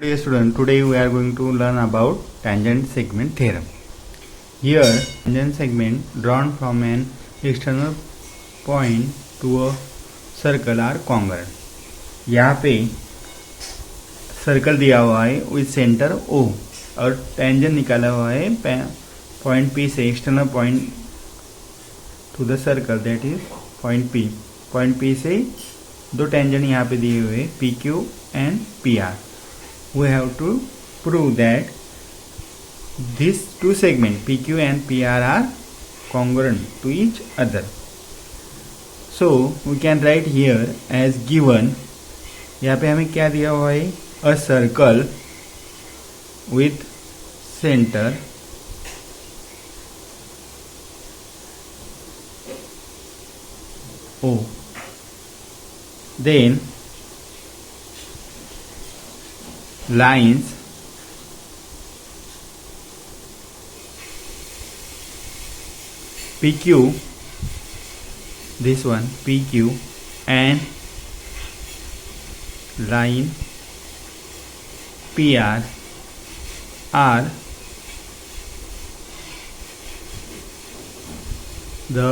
Dear student, today we are going to learn about tangent segment theorem. Here, tangent segment drawn from an external point to a circle are congruent. यहाँ पे circle दिया हुआ है with centre O और tangent निकाला हुआ है point P से external point two the circle that is point P. Point P से दो टेंजेंट यहाँ पे दिए हुए PQ and PR. We have to prove that these two segments PQ and PR are congruent to each other. So we can write here as given. यहाँ पे हमें क्या दिया हुआ है? A circle with center O. Then lines PQ, this one PQ, and line PR are the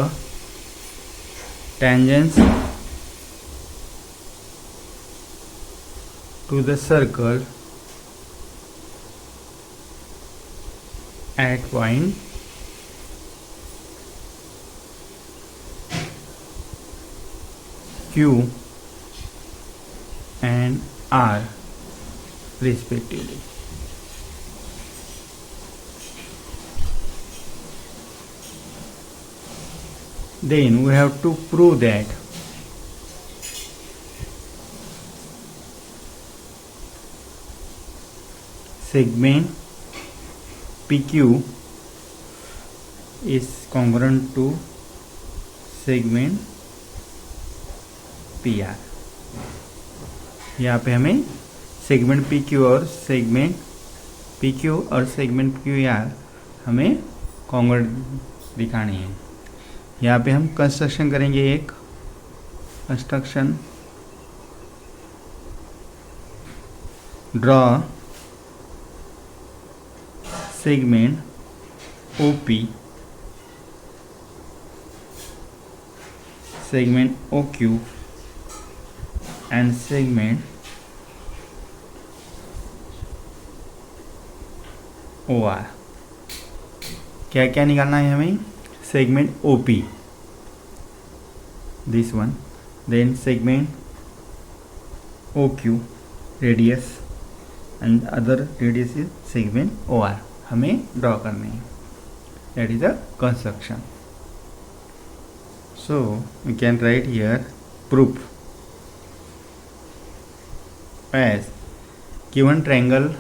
tangents to the circle at point Q and R respectively. Then we have to prove that segment PQ is congruent to segment PR. यहाँ पे हमें segment PQ और segment PR हमें congruent दिखानी है. यहाँ पे हम कंस्ट्रक्शन करेंगे. एक construction draw segment OP, segment OQ and segment OR. क्या क्या निकालना है हमें? segment OP, this one, then segment OQ radius and other radius is segment OR. हमें ड्रॉ करनी है. That is a construction. So we can write here proof as given triangle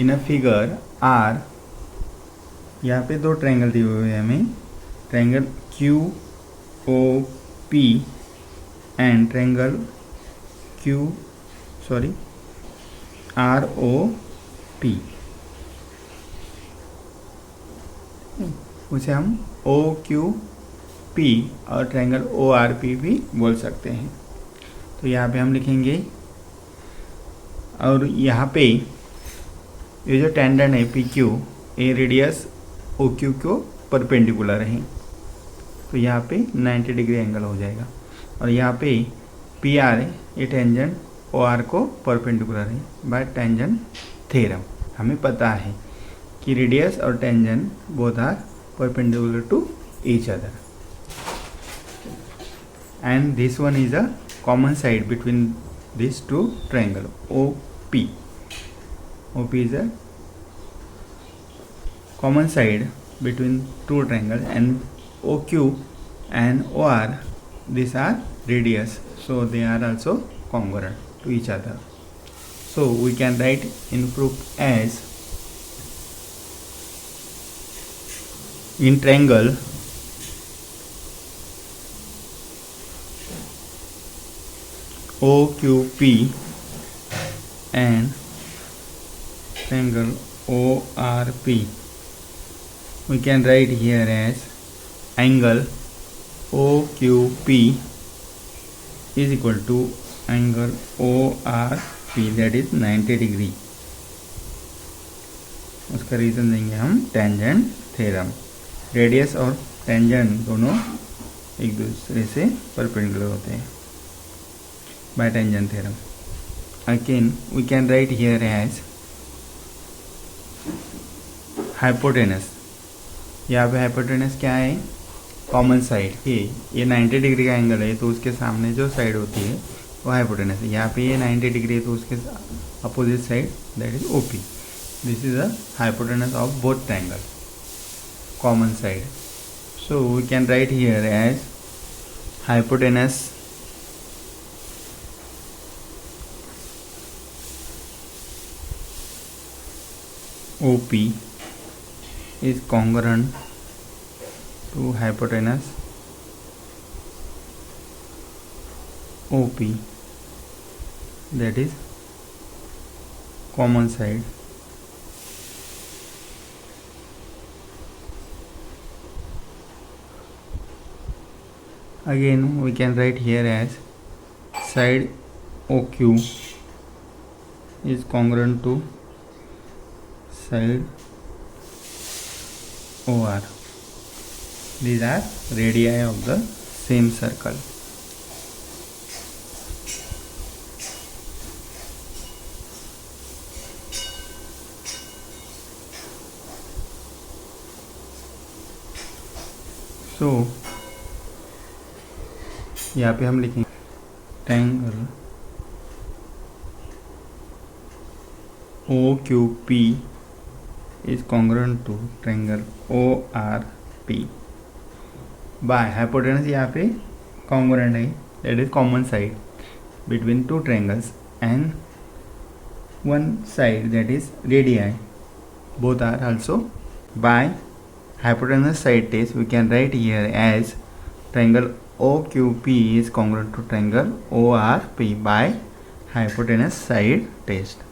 in a figure are. यहाँ पे दो triangle दिए हुए हैं हमें. Triangle QOP and triangle ROP. उसे हम OQP और ट्रायंगल ORP भी बोल सकते हैं. तो यहाँ पे हम लिखेंगे. और यहाँ पे ये जो टेंजेंट है PQ, ए रेडियस OQ को परपेंडिकुलर है. तो यहाँ पे 90 डिग्री एंगल हो जाएगा. और यहाँ पे PR है, ये टेंजेंट OR को परपेंडिकुलर है. बाय टेंजेंट थ्योरम हमें पता है कि रेडियस और tangent both are perpendicular to each other, and this one is a common side between these two triangle OP. OP is a common side between two triangles, and OQ and OR, these are radius, so they are also congruent to each other. So we can write in proof as in triangle OQP and triangle ORP, we can write here as angle OQP is equal to angle ORP, that is 90 degree. उसका reason देंगे हम tangent theorem. Radius और tangent दोनों एक दूसरे से perpendicular होते हैं by tangent theorem. Again we can write here as hypotenuse. यहाँ पे हाइपोटेनस क्या है? Common side. ये 90 डिग्री का एंगल है तो उसके सामने जो साइड होती है वो हाइपोटेनस है। यहाँ पे ये 90 डिग्री है तो उसके opposite side that is OP. This is the hypotenuse of both triangle, common side. So we can write here as hypotenuse OP is congruent to hypotenuse OP, that is common side. Again we can write here as side OQ is congruent to side OR. These are radii of the same circle. So यहाँ पे हम लिखेंगे triangle OQP is congruent to triangle ORP by hypotenuse। यहाँ पे congruent है, that is common side between two triangles and one side that is radii, both are also by hypotenuse side test. We can write here as triangle OQP is congruent to triangle ORP by hypotenuse side test.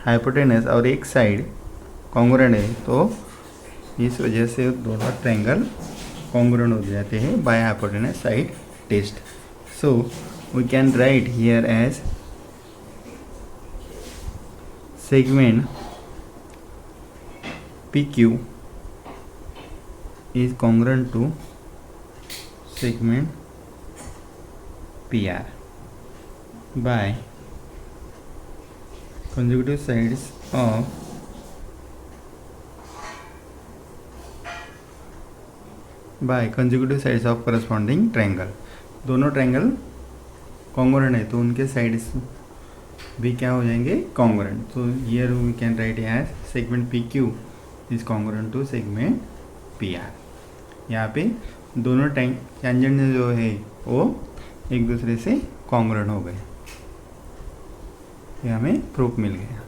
Hypotenuse और एक side congruent है तो इस वजह से दोनों triangle congruent हो जाते हैं by hypotenuse side test. So we can write here as segment PQ is congruent to segment PR by consecutive sides of corresponding triangle। दोनों ट्रायंगल कॉन्ग्रुएंट है तो उनके साइड्स भी क्या हो जाएंगे? कॉन्ग्रुएंट। तो here we can write as segment PQ is congruent to segment PR। यहाँ पे दोनों टेंजेंट जो है वो एक दूसरे से कॉन्ग्रुएंट हो गए। ये हमें प्रूफ मिल गया।